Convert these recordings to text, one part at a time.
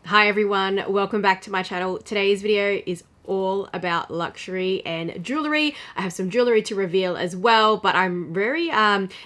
Hi everyone, welcome back to my channel. Today's video is all about luxury and jewelry. I have some jewelry to reveal as well, but I'm very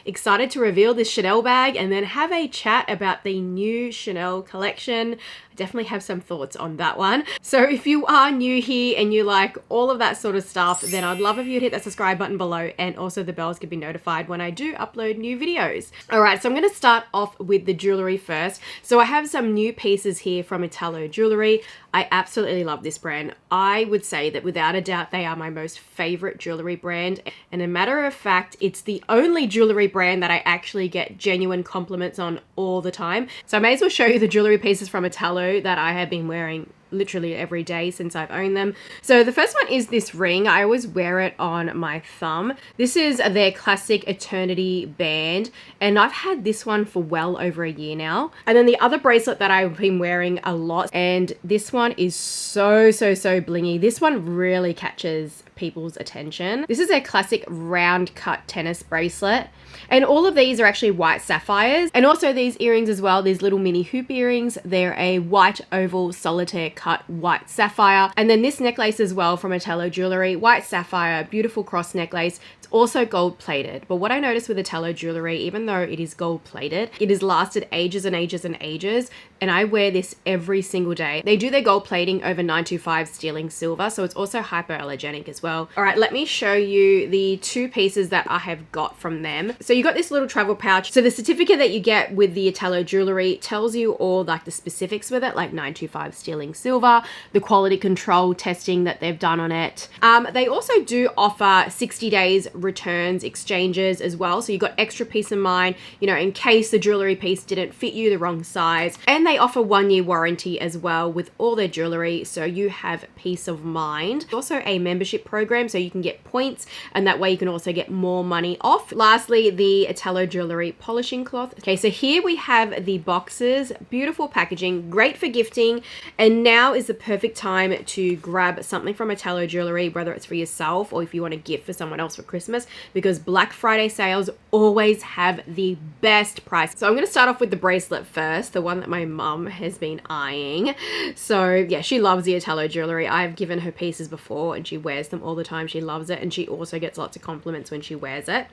excited to reveal this Chanel bag and then have a chat about the new Chanel collection. I definitely have some thoughts on that one. So if you are new here and you like all of that sort of stuff, then I'd love if you'd hit that subscribe button below, and also the bells can be notified when I do upload new videos. All right, so I'm going to start off with the jewelry first. So I have some new pieces here from Italo Jewellery. I absolutely love this brand. I would say that without a doubt, they are my most favorite jewelry brand. And a matter of fact, it's the only jewelry brand that I actually get genuine compliments on all the time. So I may as well show you the jewelry pieces from Italo that I have been wearing literally every day since I've owned them. So the first one is this ring. I always wear it on my thumb. This is their classic Eternity band, and I've had this one for well over a year now. And then the other bracelet that I've been wearing a lot, and this one is so blingy. This one really catches people's attention. This is a classic round cut tennis bracelet, and all of these are actually white sapphires, and also these earrings as well, these little mini hoop earrings. They're a white oval solitaire cut white sapphire. And then this necklace as well from Italo Jewellery, white sapphire, beautiful cross necklace. It's also gold plated, but what I noticed with Italo Jewellery, even though it is gold plated, it has lasted ages and ages and ages, and I wear this every single day. They do their gold plating over 925 sterling silver, so it's also hypoallergenic as well. All right, let me show you the two pieces that I have got from them. So you got this little travel pouch. So the certificate that you get with the Italo Jewellery tells you all like the specifics with it, like 925 sterling silver, the quality control testing that they've done on it. They also do offer 60 days returns, exchanges as well. So you got extra peace of mind, you know, in case the jewelry piece didn't fit you, the wrong size. And they offer 1-year warranty as well with all their jewelry, so you have peace of mind. Also a membership program, so you can get points, and that way you can also get more money off. Lastly, the Italo Jewellery polishing cloth. Okay, so here we have the boxes, beautiful packaging, great for gifting, and now is the perfect time to grab something from Italo Jewellery, whether it's for yourself or if you want to gift for someone else for Christmas, because Black Friday sales always have the best price. So I'm going to start off with the bracelet first, the one that my mum has been eyeing. So yeah, she loves the Italo Jewellery. I've given her pieces before and she wears them all the time. She loves it, and she also gets lots of compliments when she wears it.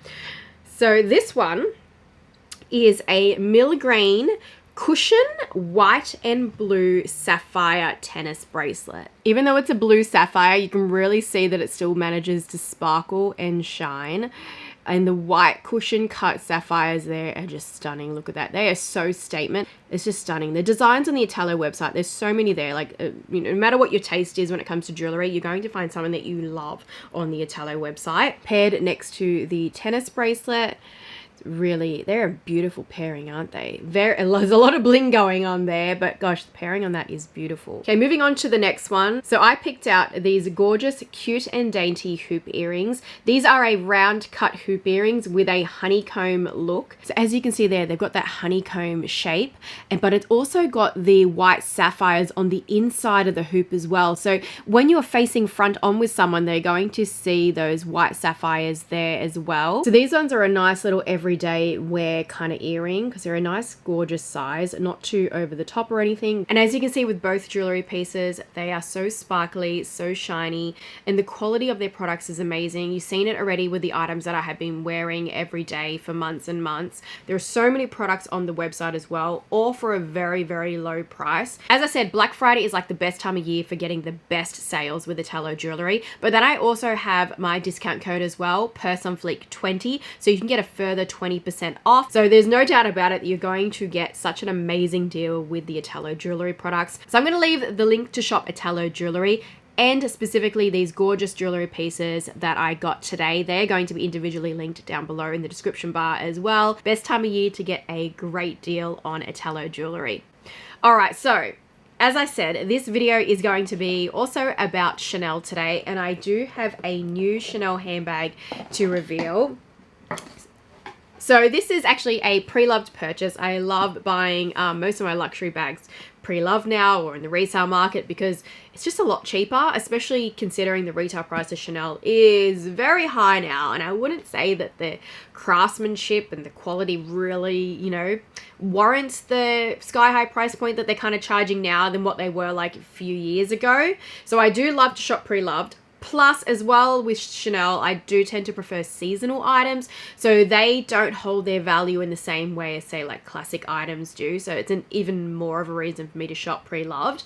So this one is a milligrain cushion white and blue sapphire tennis bracelet. Even though it's a blue sapphire, you can really see that it still manages to sparkle and shine. And the white cushion cut sapphires there are just stunning. Look at that. They are so statement. It's just stunning. The designs on the Italo website, there's so many there. Like, you know, no matter what your taste is when it comes to jewelry, you're going to find something that you love on the Italo website. Paired next to the tennis bracelet. Really, they're a beautiful pairing, aren't they? There's a lot of bling going on there, but gosh, the pairing on that is beautiful. Okay, moving on to the next one. So I picked out these gorgeous, cute and dainty hoop earrings. These are a round cut hoop earrings with a honeycomb look. So as you can see there, they've got that honeycomb shape, but it's also got the white sapphires on the inside of the hoop as well. So when you're facing front on with someone, they're going to see those white sapphires there as well. So these ones are a nice little everyday wear kind of earring, because they're a nice gorgeous size, not too over the top or anything. And as you can see with both jewelry pieces, they are so sparkly, so shiny, and the quality of their products is amazing. You've seen it already with the items that I have been wearing every day for months and months. There are so many products on the website as well, all for a very low price. As I said, Black Friday is like the best time of year for getting the best sales with Italo Jewellery, but then I also have my discount code as well, Purseonfleek 20, so you can get a further 20% off. So there's no doubt about it that you're going to get such an amazing deal with the Italo Jewellery products. So I'm going to leave the link to shop Italo Jewellery, and specifically these gorgeous jewelry pieces that I got today. They're going to be individually linked down below in the description bar as well. Best time of year to get a great deal on Italo Jewellery. All right, so as I said, this video is going to be also about Chanel today, and I do have a new Chanel handbag to reveal. So this is actually a pre-loved purchase. I love buying most of my luxury bags pre-loved now or in the resale market because it's just a lot cheaper, especially considering the retail price of Chanel is very high now. And I wouldn't say that the craftsmanship and the quality really, you know, warrants the sky-high price point that they're kind of charging now than what they were like a few years ago. So I do love to shop pre-loved. Plus, as well with Chanel, I do tend to prefer seasonal items, so they don't hold their value in the same way as, say, like classic items do. So it's an even more of a reason for me to shop pre-loved.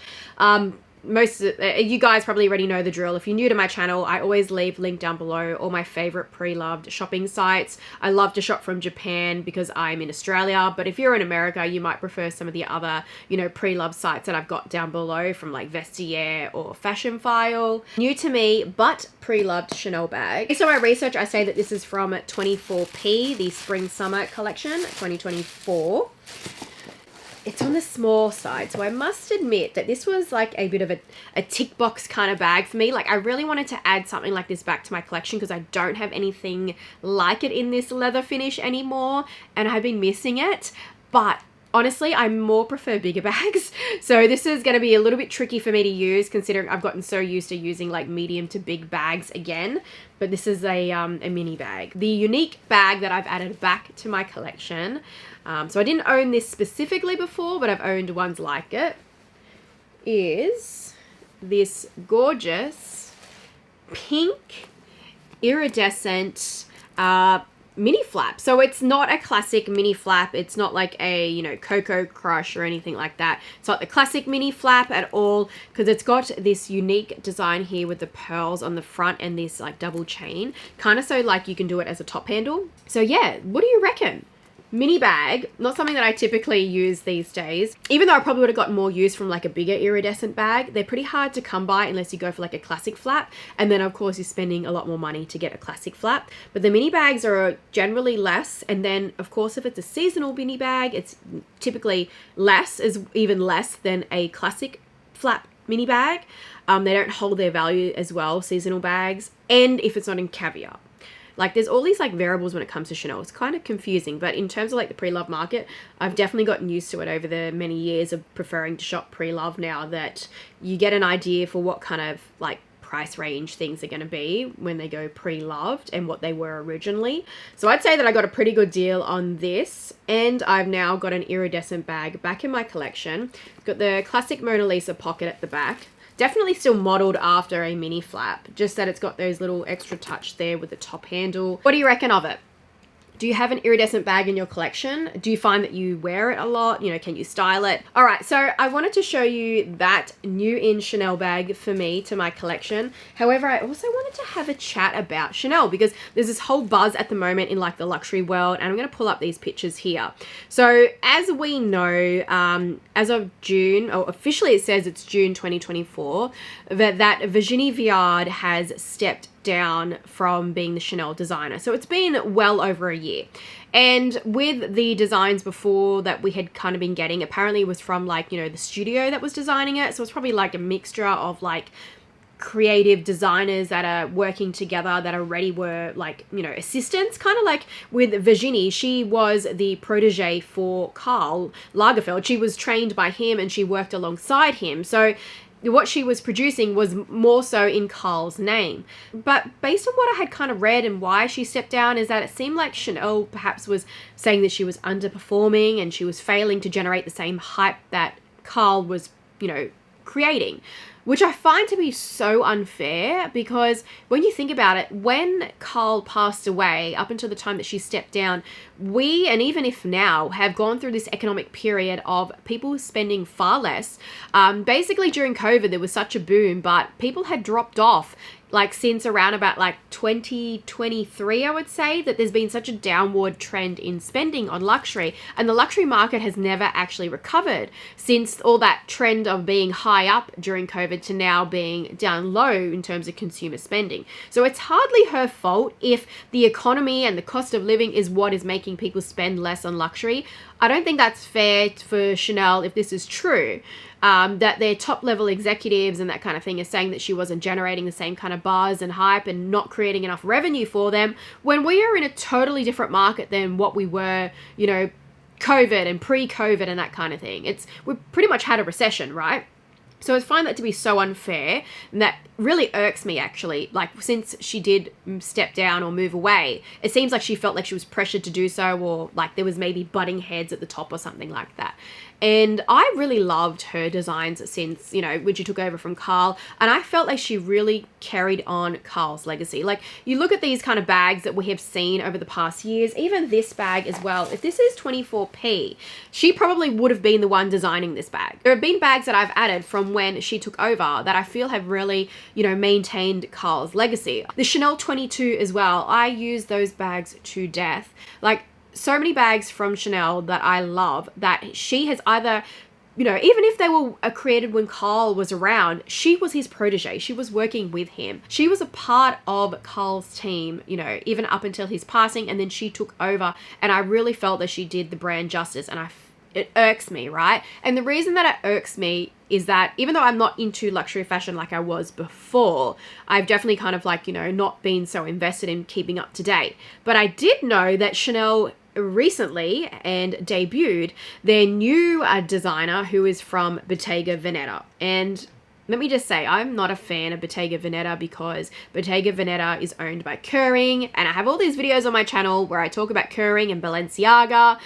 You guys probably already know the drill. If you're new to my channel, I always leave link down below all my favorite pre-loved shopping sites. I love to shop from Japan because I'm in Australia, but if you're in America, you might prefer some of the other, you know, pre-loved sites that I've got down below from like Vestiaire or Fashion File. New to me, but pre-loved Chanel bag. Based on my research, I say that this is from 24P, the Spring Summer Collection 2024. It's on the small side, so I must admit that this was like a bit of a tick box kind of bag for me. Like I really wanted to add something like this back to my collection because I don't have anything like it in this leather finish anymore and I've been missing it. But honestly, I more prefer bigger bags. So this is going to be a little bit tricky for me to use considering I've gotten so used to using like medium to big bags again. But this is a mini bag. The unique bag that I've added back to my collection. So I didn't own this specifically before, but I've owned ones like it, is this gorgeous pink iridescent mini flap. So it's not a classic mini flap. It's not like a, you know, Cocoa Crush or anything like that. It's not the classic mini flap at all because it's got this unique design here with the pearls on the front and this like double chain. Kind of so like you can do it as a top handle. So yeah, what do you reckon? Mini bag, not something that I typically use these days. Even though I probably would have gotten more use from like a bigger iridescent bag, they're pretty hard to come by unless you go for like a classic flap. And then of course you're spending a lot more money to get a classic flap. But the mini bags are generally less. And then of course if it's a seasonal mini bag, it's typically even less than a classic flap mini bag. They don't hold their value as well, seasonal bags. And if it's not in caviar. Like there's all these like variables when it comes to Chanel. It's kind of confusing, but in terms of like the pre-love market, I've definitely gotten used to it over the many years of preferring to shop pre-love now that you get an idea for what kind of like price range things are going to be when they go pre-loved and what they were originally. So I'd say that I got a pretty good deal on this, and I've now got an iridescent bag back in my collection. Got the classic Mona Lisa pocket at the back. Definitely still modeled after a mini flap, just that it's got those little extra touch there with the top handle. What do you reckon of it? Do you have an iridescent bag in your collection? Do you find that you wear it a lot? You know, can you style it? All right, so I wanted to show you that new in Chanel bag for me to my collection. However, I also wanted to have a chat about Chanel because there's this whole buzz at the moment in like the luxury world, and I'm gonna pull up these pictures here. So as we know, as of June, or officially it says it's June 2024, that Virginie Viard has stepped down from being the Chanel designer. So it's been well over a year. And with the designs before that we had kind of been getting, apparently it was from like, you know, the studio that was designing it. So it's probably like a mixture of like creative designers that are working together that already were like, you know, assistants. Kind of like with Virginie, she was the protege for Karl Lagerfeld. She was trained by him and she worked alongside him. So what she was producing was more so in Karl's name. But based on what I had kind of read and why she stepped down is that it seemed like Chanel perhaps was saying that she was underperforming and she was failing to generate the same hype that Karl was, you know, creating. Which I find to be so unfair because when you think about it, when Karl passed away, up until the time that she stepped down, we, and even if now, have gone through this economic period of people spending far less. Basically during COVID, there was such a boom, but people had dropped off like since around about like 2023, I would say, that there's been such a downward trend in spending on luxury, and the luxury market has never actually recovered since all that trend of being high up during COVID to now being down low in terms of consumer spending. So it's hardly her fault if the economy and the cost of living is what is making people spend less on luxury. I don't think that's fair for Chanel if this is true. That their top level executives and that kind of thing is saying that she wasn't generating the same kind of buzz and hype and not creating enough revenue for them, when we are in a totally different market than what we were, you know, COVID and pre-COVID and that kind of thing. We pretty much had a recession, right? So I find that to be so unfair, and that really irks me actually. Like, since she did step down or move away, it seems like she felt like she was pressured to do so, or like there was maybe butting heads at the top or something like that. And I really loved her designs since, you know, when she took over from Carl, and I felt like she really carried on Carl's legacy. Like, you look at these kind of bags that we have seen over the past years, even this bag as well. If this is 24p, she probably would have been the one designing this bag. There have been bags that I've added from when she took over that I feel have really, you know, maintained Carl's legacy. The Chanel 22 as well, I use those bags to death. Like, so many bags from Chanel that I love that she has either, you know, even if they were created when Carl was around, she was his protege. She was working with him. She was a part of Carl's team, you know, even up until his passing, and then she took over, and I really felt that she did the brand justice, and it irks me, right? And the reason that it irks me is that even though I'm not into luxury fashion like I was before, I've definitely kind of like, you know, not been so invested in keeping up to date. But I did know that Chanel recently and debuted their new designer, who is from Bottega Veneta. And let me just say, I'm not a fan of Bottega Veneta because Bottega Veneta is owned by Kering, and I have all these videos on my channel where I talk about Kering and Balenciaga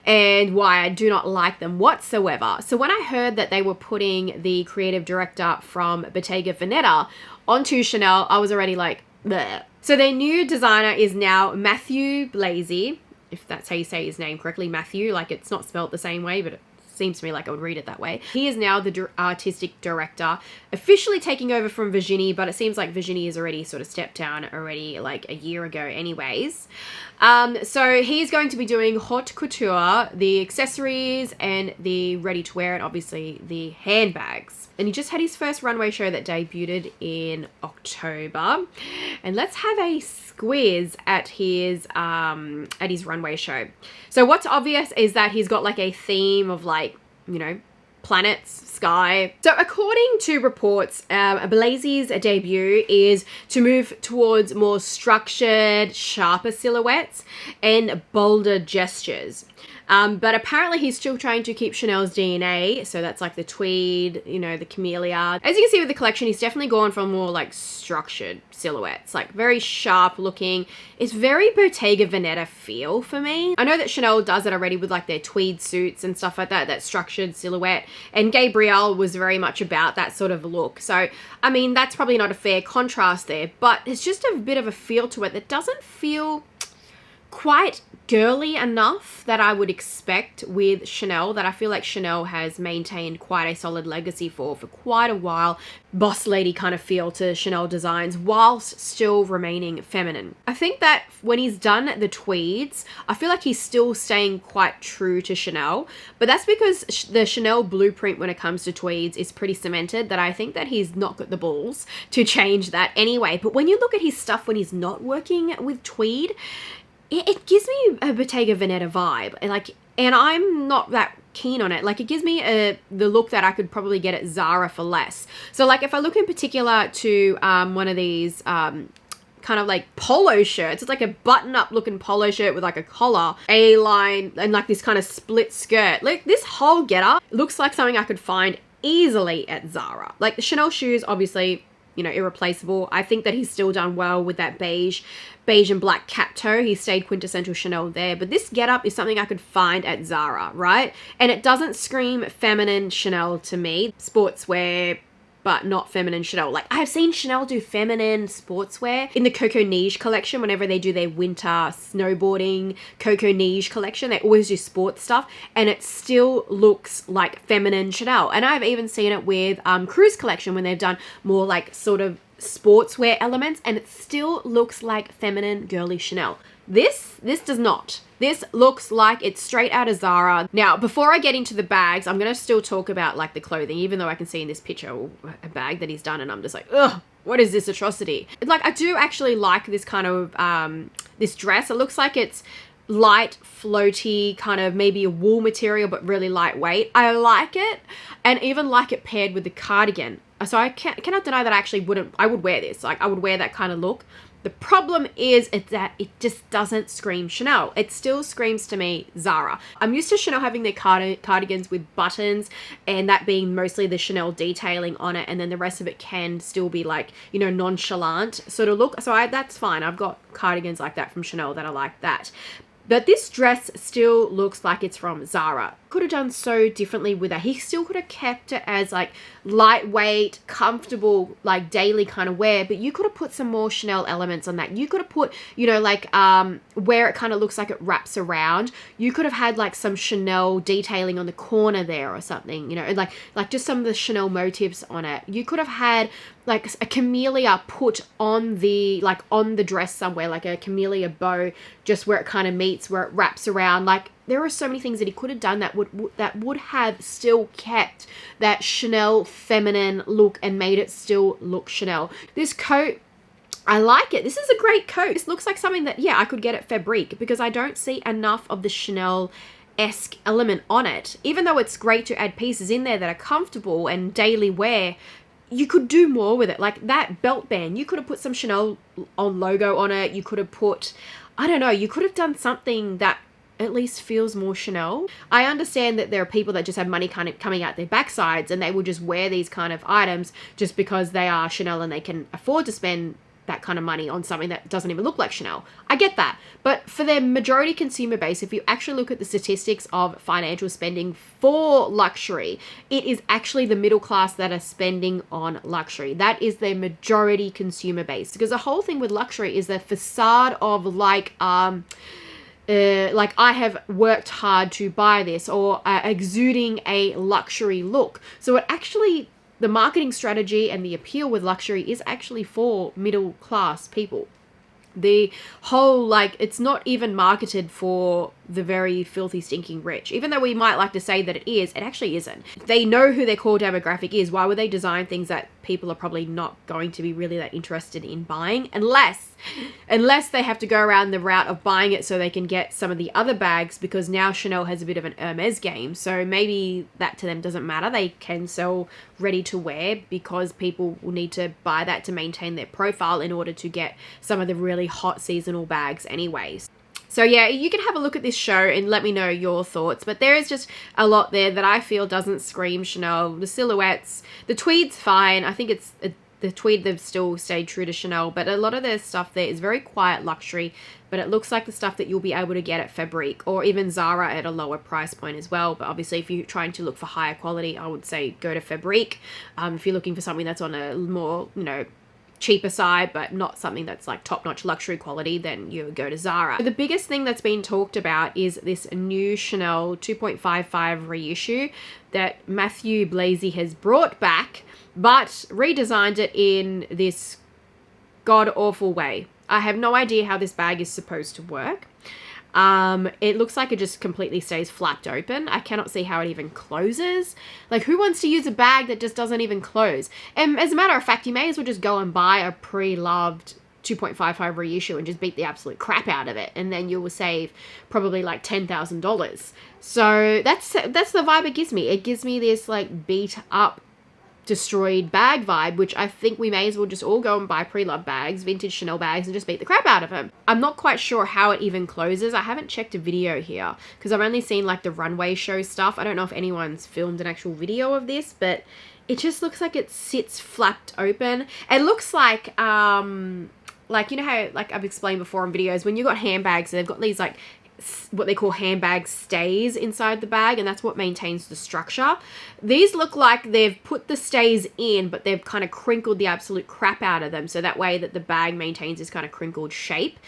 and why I do not like them whatsoever. So when I heard that they were putting the creative director from Bottega Veneta onto Chanel, I was already like, bleh. So their new designer is now Matthieu Blazy, if that's how you say his name correctly, Matthieu. Like, it's not spelled the same way, but it seems to me like I would read it that way. He is now the artistic director, officially taking over from Virginie, but it seems like Virginie has already sort of stepped down already like a year ago anyways. So he's going to be doing haute couture, the accessories and the ready-to-wear, and obviously the handbags. And he just had his first runway show that debuted in October. And let's have a squiz at his runway show. So what's obvious is that he's got like a theme of, like, you know, planets, sky. So according to reports, Blazy's debut is to move towards more structured, sharper silhouettes and bolder gestures. But apparently he's still trying to keep Chanel's DNA. So that's like the tweed, you know, the camellia. As you can see with the collection, he's definitely gone for more like structured silhouettes, like very sharp looking. It's very Bottega Veneta feel for me. I know that Chanel does it already with like their tweed suits and stuff like that, that structured silhouette. And Gabrielle was very much about that sort of look. So, I mean, that's probably not a fair contrast there, but it's just a bit of a feel to it that doesn't feel quite girly enough that I would expect with Chanel, that I feel like Chanel has maintained quite a solid legacy for quite a while. Boss lady kind of feel to Chanel designs whilst still remaining feminine. I think that when he's done the tweeds, I feel like he's still staying quite true to Chanel, but that's because the Chanel blueprint when it comes to tweeds is pretty cemented, that I think that he's not got the balls to change that anyway. But when you look at his stuff when he's not working with tweed, it gives me a Bottega Veneta vibe, and I'm not that keen on it. Like, it gives me the look that I could probably get at Zara for less. So like, if I look in particular to one of these kind of like polo shirts, it's like a button-up looking polo shirt with like a collar, A-line, and like this kind of split skirt. Like, this whole getup looks like something I could find easily at Zara. Like, the Chanel shoes, obviously, you know, irreplaceable. I think that he's still done well with that beige and black cat toe. He stayed quintessential Chanel there, but this getup is something I could find at Zara, right? And it doesn't scream feminine Chanel to me. Sportswear, but not feminine Chanel. Like, I have seen Chanel do feminine sportswear in the Coco Neige collection. Whenever they do their winter snowboarding Coco Neige collection, they always do sports stuff, and it still looks like feminine Chanel. And I've even seen it with Cruise collection when they've done more like sort of sportswear elements, and it still looks like feminine girly Chanel. This does not. This looks like it's straight out of Zara. Now, before I get into the bags, I'm going to still talk about like the clothing, even though I can see in this picture a bag that he's done, and I'm just like, ugh, what is this atrocity? Like, I do actually like this kind of, this dress. It looks like it's light, floaty, kind of maybe a wool material, but really lightweight. I like it, and even like it paired with the cardigan. So I cannot deny that I would wear this. Like, I would wear that kind of look. The problem is that it just doesn't scream Chanel. It still screams to me Zara. I'm used to Chanel having their cardigans with buttons, and that being mostly the Chanel detailing on it, and then the rest of it can still be like, you know, nonchalant sort of look. So that's fine. I've got cardigans like that from Chanel that are like that. But this dress still looks like it's from Zara. Could have done so differently with that. He still could have kept it as like lightweight, comfortable, like daily kind of wear, but you could have put some more Chanel elements on that. You could have put, you know, like where it kind of looks like it wraps around, you could have had like some Chanel detailing on the corner there or something, you know, like just some of the Chanel motifs on it. You could have had like a camellia put on the, like on the dress somewhere, like a camellia bow, just where it kind of meets, where it wraps around. Like, there are so many things that he could have done that would have still kept that Chanel feminine look and made it still look Chanel. This coat, I like it. This is a great coat. This looks like something that, yeah, I could get at Fabrique, because I don't see enough of the Chanel-esque element on it. Even though it's great to add pieces in there that are comfortable and daily wear, you could do more with it. Like that belt band, you could have put some Chanel logo on it. You could have put, I don't know, you could have done something that at least feels more Chanel. I understand that there are people that just have money kind of coming out their backsides, and they will just wear these kind of items just because they are Chanel and they can afford to spend that kind of money on something that doesn't even look like Chanel. I get that. But for their majority consumer base, if you actually look at the statistics of financial spending for luxury, it is actually the middle class that are spending on luxury. That is their majority consumer base. Because the whole thing with luxury is the facade of like I have worked hard to buy this, or exuding a luxury look. So it actually, the marketing strategy and the appeal with luxury is actually for middle class people. The whole, like, it's not even marketed for the very filthy, stinking rich. Even though we might like to say that it is, it actually isn't. They know who their core demographic is. Why would they design things that people are probably not going to be really that interested in buying? Unless they have to go around the route of buying it so they can get some of the other bags, because now Chanel has a bit of an Hermes game. So maybe that to them doesn't matter. They can sell ready to wear because people will need to buy that to maintain their profile in order to get some of the really hot seasonal bags anyways. So yeah, you can have a look at this show and let me know your thoughts. But there is just a lot there that I feel doesn't scream Chanel. The silhouettes, the tweed's fine. I think it's the tweed, they've still stayed true to Chanel. But a lot of their stuff there is very quiet luxury. But it looks like the stuff that you'll be able to get at Fabrique or even Zara at a lower price point as well. But obviously, if you're trying to look for higher quality, I would say go to Fabrique. If you're looking for something that's on a more, you know, cheaper side, but not something that's like top-notch luxury quality, then you go to Zara. The biggest thing that's been talked about is this new Chanel 2.55 reissue that Matthieu Blazy has brought back, but redesigned it in this god-awful way. I have no idea how this bag is supposed to work. It looks like it just completely stays flapped open. I cannot see how it even closes. Like, who wants to use a bag that just doesn't even close? And as a matter of fact, you may as well just go and buy a pre-loved 2.55 reissue and just beat the absolute crap out of it, and then you will save probably like $10,000. So that's the vibe it gives me. It gives me this like beat up, destroyed bag vibe, which I think we may as well just all go and buy pre-loved bags, vintage Chanel bags, and just beat the crap out of them. I'm not quite sure how it even closes. I haven't checked a video here because I've only seen like the runway show stuff. I don't know if anyone's filmed an actual video of this, but it just looks like it sits flapped open. It looks like you know how, like I've explained before in videos, when you got handbags, they've got these like what they call handbag stays inside the bag, and that's what maintains the structure. These look like they've put the stays in, but they've kind of crinkled the absolute crap out of them, so that way that the bag maintains this kind of crinkled shape.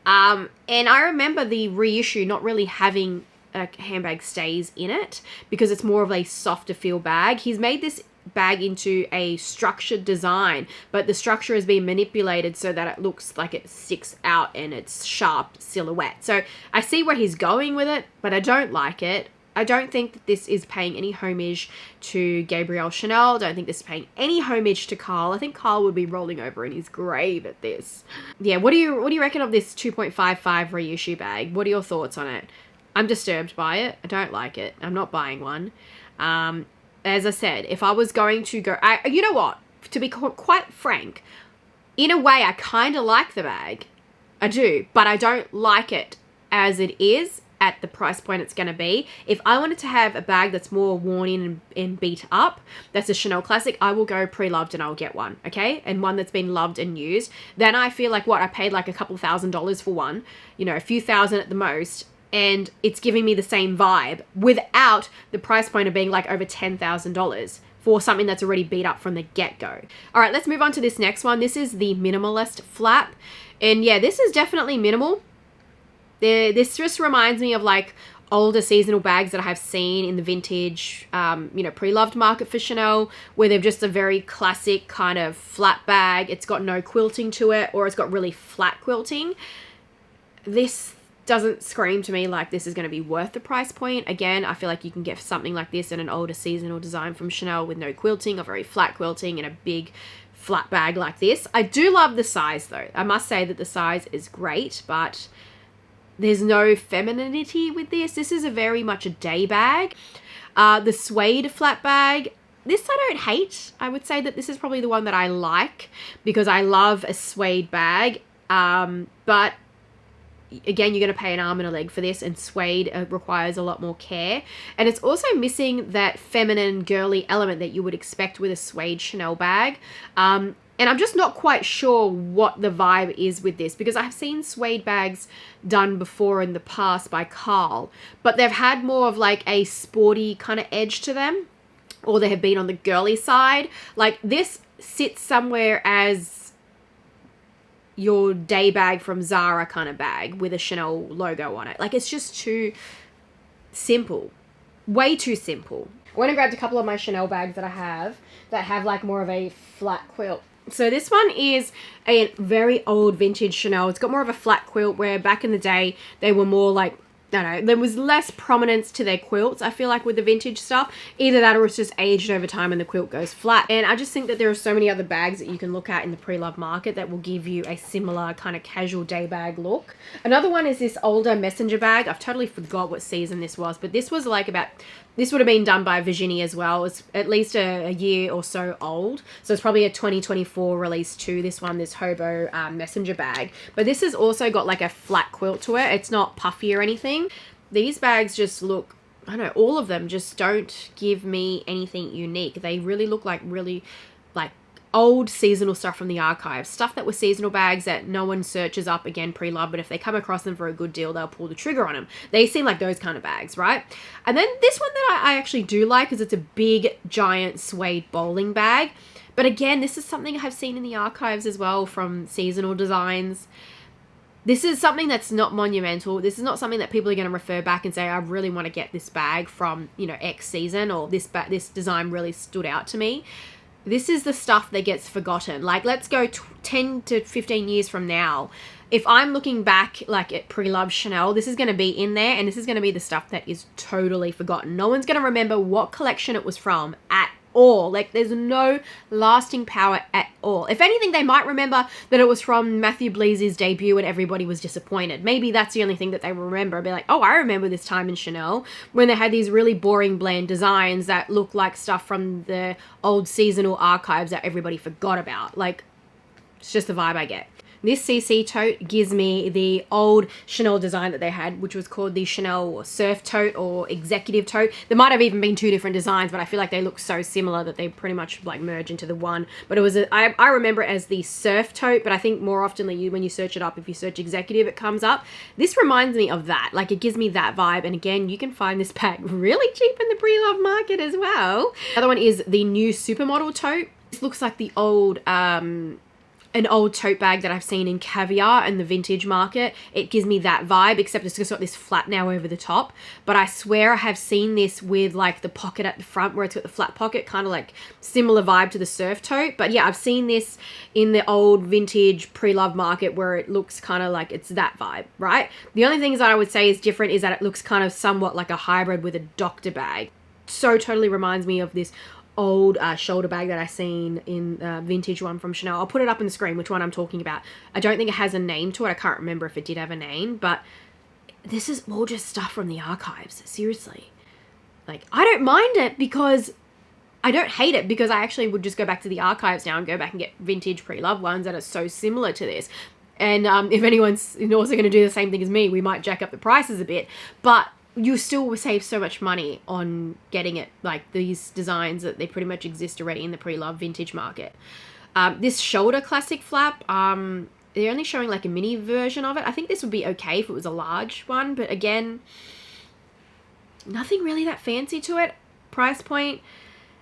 And I remember the reissue not really having a handbag stays in it because it's more of a softer feel bag. He's made this bag into a structured design, but the structure has been manipulated so that it looks like it sticks out in its sharp silhouette. So I see where he's going with it, but I don't like it. I don't think that this is paying any homage to Gabrielle Chanel. I don't think this is paying any homage to Carl. I think Carl would be rolling over in his grave at this. Yeah, what do you reckon of this 2.55 reissue bag? What are your thoughts on it? I'm disturbed by it. I don't like it. I'm not buying one. As I said, if I was going to go, you know what? To be quite frank, in a way, I kind of like the bag. I do, but I don't like it as it is at the price point it's going to be. If I wanted to have a bag that's more worn in and beat up, that's a Chanel classic, I will go pre-loved and I'll get one, okay? And one that's been loved and used. Then I feel like, what, I paid like a couple $1,000s for one, you know, a few thousand at the most, and it's giving me the same vibe without the price point of being like over $10,000 for something that's already beat up from the get-go. All right, let's move on to this next one. This is the Minimalist flap. And yeah, this is definitely minimal. This just reminds me of like older seasonal bags that I have seen in the vintage, you know, pre-loved market for Chanel, where they're just a very classic kind of flat bag. It's got no quilting to it, or it's got really flat quilting. This doesn't scream to me like this is going to be worth the price point. Again, I feel like you can get something like this in an older seasonal design from Chanel with no quilting or very flat quilting in a big flat bag like this. I do love the size though. I must say that the size is great, but there's no femininity with this. This is a very much a day bag. The suede flat bag, this I don't hate. I would say that this is probably the one that I like because I love a suede bag. But again, you're going to pay an arm and a leg for this, and suede requires a lot more care. And it's also missing that feminine, girly element that you would expect with a suede Chanel bag. And I'm just not quite sure what the vibe is with this, because I've seen suede bags done before in the past by Carl, but they've had more of like a sporty kind of edge to them, or they have been on the girly side. Like this sits somewhere as your day bag from Zara kind of bag with a Chanel logo on it. Like, it's just too simple. Way too simple. I went and grabbed a couple of my Chanel bags that I have that have like more of a flat quilt. So this one is a very old vintage Chanel. It's got more of a flat quilt, where back in the day they were more like, I don't know, there was less prominence to their quilts, I feel like, with the vintage stuff. Either that or it's just aged over time and the quilt goes flat. And I just think that there are so many other bags that you can look at in the pre-loved market that will give you a similar kind of casual day bag look. Another one is this older messenger bag. I've totally forgot what season this was, but this was like about, this would have been done by Virginie as well. It's at least a year or so old. So it's probably a 2024 release too, this one, this hobo messenger bag. But this has also got like a flat quilt to it. It's not puffy or anything. These bags just look, I don't know, all of them just don't give me anything unique. They really look like old seasonal stuff from the archives, stuff that was seasonal bags that no one searches up again pre-loved, but if they come across them for a good deal, they'll pull the trigger on them. They seem like those kind of bags, right? And then this one that I actually do like is it's a big giant suede bowling bag. But again, this is something I've seen in the archives as well from seasonal designs. This is something that's not monumental. This is not something that people are going to refer back and say, I really want to get this bag from, you know, X season, or this design really stood out to me. This is the stuff that gets forgotten. Like, let's go 10 to 15 years from now. If I'm looking back like at pre-loved Chanel, this is going to be in there, and this is going to be the stuff that is totally forgotten. No one's going to remember what collection it was from at all. Like, there's no lasting power at all. If anything, they might remember that it was from Matthieu Blazy's debut and everybody was disappointed. Maybe that's the only thing that they remember. Be like, oh, I remember this time in Chanel when they had these really boring, bland designs that look like stuff from the old seasonal archives that everybody forgot about. Like, it's just the vibe I get. This CC tote gives me the old Chanel design that they had, which was called the Chanel Surf Tote or Executive Tote. There might have even been two different designs, but I feel like they look so similar that they pretty much like merge into the one. But it was, I remember it as the Surf Tote, but I think more often when you search it up, if you search Executive, it comes up. This reminds me of that. Like, it gives me that vibe. And again, you can find this bag really cheap in the pre-loved market as well. The other one is the new Supermodel Tote. This looks like the old, an old tote bag that I've seen in Caviar and the vintage market. It gives me that vibe, except it's just got this flat now over the top. But I swear I have seen this with like the pocket at the front where it's got the flat pocket, kind of like similar vibe to the surf tote. But yeah, I've seen this in the old vintage pre-love market where it looks kind of like it's that vibe, right? The only things that I would say is different is that it looks kind of somewhat like a hybrid with a doctor bag. So totally reminds me of this old shoulder bag that I seen in vintage one from Chanel. I'll put it up on the screen, which one I'm talking about. I don't think it has a name to it. I can't remember if it did have a name, but this is all just stuff from the archives. Seriously. Like, I don't mind it because I don't hate it, because I actually would just go back to the archives now and go back and get vintage pre-love ones that are so similar to this. And if anyone's also going to do the same thing as me, we might jack up the prices a bit, but you still will save so much money on getting it, like these designs that they pretty much exist already in the pre-love vintage market. This shoulder classic flap, they're only showing like a mini version of it. I think this would be okay if it was a large one, but again, nothing really that fancy to it. Price point,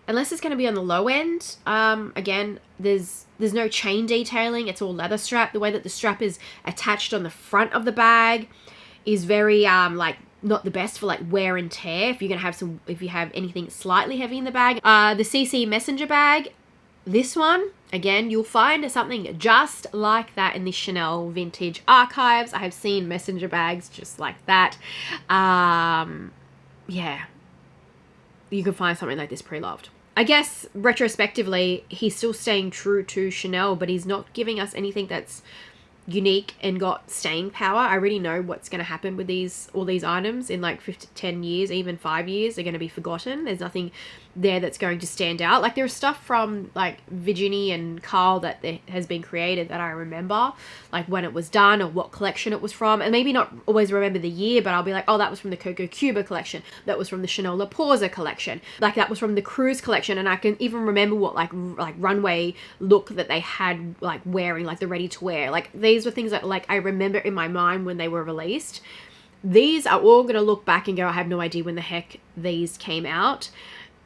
unless it's going to be on the low end. Again, there's no chain detailing. It's all leather strap. The way that the strap is attached on the front of the bag is very like not the best for like wear and tear if you're gonna have some, if you have anything slightly heavy in the bag. The CC messenger bag, this one again, you'll find something just like that in the Chanel vintage archives. I have seen messenger bags just like that. Yeah, you can find something like this pre-loved. I guess retrospectively he's still staying true to Chanel, but he's not giving us anything that's unique and got staying power. I already know what's going to happen with all these items in like 10 years, even 5 years. They're going to be forgotten. There's nothing there that's going to stand out. Like there's stuff from like Virginie and Carl that has been created that I remember, like when it was done or what collection it was from, and maybe not always remember the year, but I'll be like, oh, that was from the Coco Cuba collection, that was from the Chanel La Porza collection, like that was from the Cruise collection. And I can even remember what like runway look that they had, like wearing, like the ready to wear. Like these were things that like I remember in my mind when they were released. These are all going to look back and go, I have no idea when the heck these came out,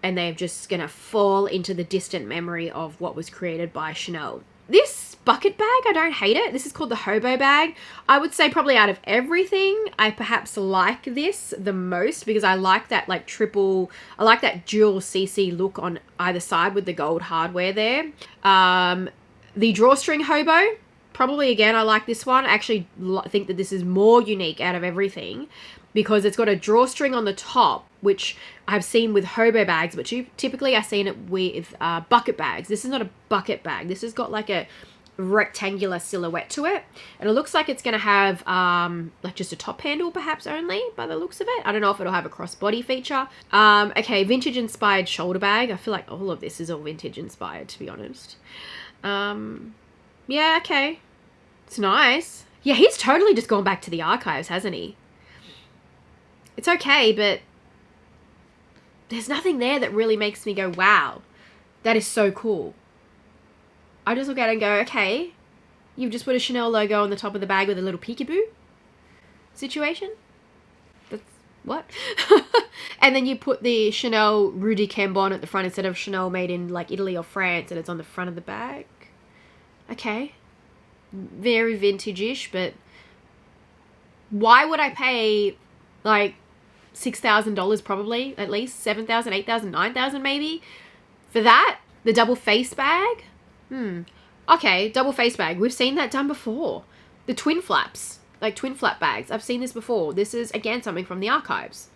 and they're just going to fall into the distant memory of what was created by Chanel. This bucket bag, I don't hate it. This is called the Hobo bag. I would say probably out of everything, I perhaps like this the most because I like that like I like that dual CC look on either side with the gold hardware there. The drawstring hobo, probably again, I like this one. I actually think that this is more unique out of everything because it's got a drawstring on the top, which I've seen with hobo bags, but typically I've seen it with bucket bags. This is not a bucket bag. This has got like a rectangular silhouette to it, and it looks like it's going to have like just a top handle perhaps only by the looks of it. I don't know if it'll have a crossbody feature. Okay, vintage inspired shoulder bag. I feel like all of this is all vintage inspired, to be honest. Yeah, okay. It's nice. Yeah, he's totally just gone back to the archives, hasn't he? It's okay, but there's nothing there that really makes me go, wow, that is so cool. I just look at it and go, okay, you've just put a Chanel logo on the top of the bag with a little peekaboo situation. That's what? And then you put the Chanel Rue de Cambon at the front instead of Chanel made in like Italy or France, and it's on the front of the bag. Okay. Very vintage-ish, but why would I pay like $6,000 probably, at least $7,000, $8,000, $9,000 maybe for that? The double face bag? Okay, double face bag. We've seen that done before. The twin flaps, like twin flap bags. I've seen this before. This is again something from the archives.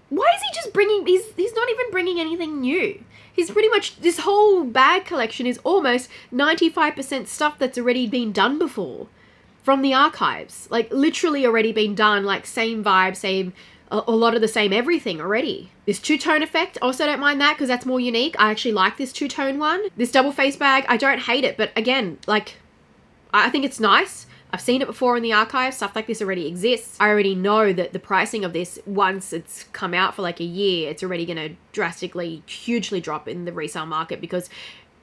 Why is he just bringing, he's not even bringing anything new. He's pretty much, this whole bag collection is almost 95% stuff that's already been done before from the archives. Like literally already been done, like same vibe, same, a lot of the same everything already. This two-tone effect, also don't mind that because that's more unique. I actually like this two-tone one. This double face bag, I don't hate it, but again, like, I think it's nice. I've seen it before in the archives. Stuff like this already exists. I already know that the pricing of this, once it's come out for like a year, it's already going to drastically, hugely drop in the resale market because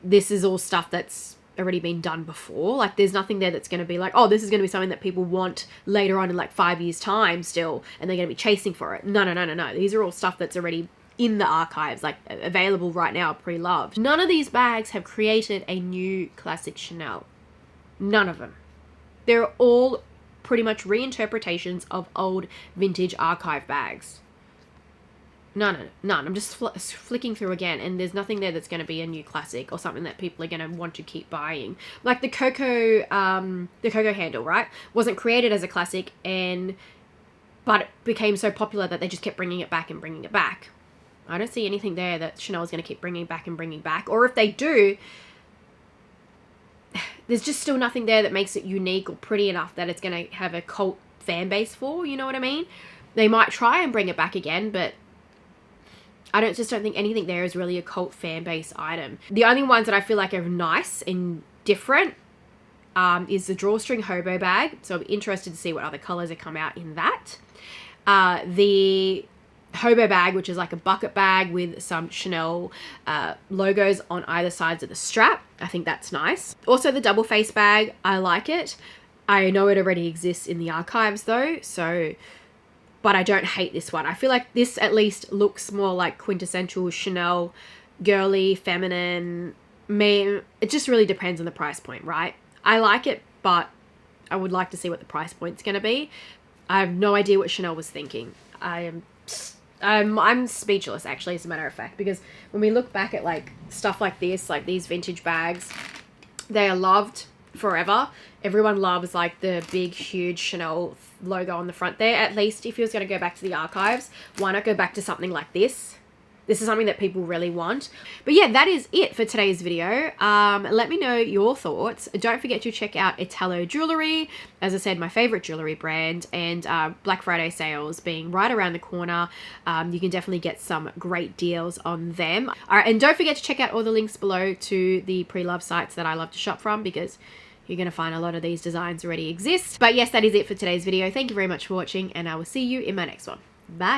this is all stuff that's already been done before. Like there's nothing there that's going to be like, oh, this is going to be something that people want later on in like 5 years time still, and they're going to be chasing for it. No. These are all stuff that's already in the archives, like available right now, pre-loved. None of these bags have created a new classic Chanel. None of them. They're all pretty much reinterpretations of old vintage archive bags. None. I'm just flicking through again, and there's nothing there that's going to be a new classic or something that people are going to want to keep buying. Like the Coco handle, right? Wasn't created as a classic, but it became so popular that they just kept bringing it back and bringing it back. I don't see anything there that Chanel is going to keep bringing back. Or if they do, there's just still nothing there that makes it unique or pretty enough that it's going to have a cult fan base for, you know what I mean? They might try and bring it back again, but I just don't think anything there is really a cult fan base item. The only ones that I feel like are nice and different is the drawstring hobo bag. So I'm interested to see what other colors have come out in that. The hobo bag, which is like a bucket bag with some Chanel logos on either sides of the strap. I think that's nice. Also the double face bag, I like it. I know it already exists in the archives though, but I don't hate this one. I feel like this at least looks more like quintessential Chanel, girly, feminine. It just really depends on the price point, right? I like it, but I would like to see what the price point's going to be. I have no idea what Chanel was thinking. I'm speechless, actually, as a matter of fact, because when we look back at like stuff like this, like these vintage bags, they are loved forever. Everyone loves like the big, huge Chanel logo on the front there. At least if you was going to go back to the archives, why not go back to something like this? This is something that people really want. But yeah, that is it for today's video. Let me know your thoughts. Don't forget to check out Italo Jewellery. As I said, my favorite jewelry brand, and Black Friday sales being right around the corner. You can definitely get some great deals on them. All right, and don't forget to check out all the links below to the pre-loved sites that I love to shop from, because you're going to find a lot of these designs already exist. But yes, that is it for today's video. Thank you very much for watching, and I will see you in my next one. Bye.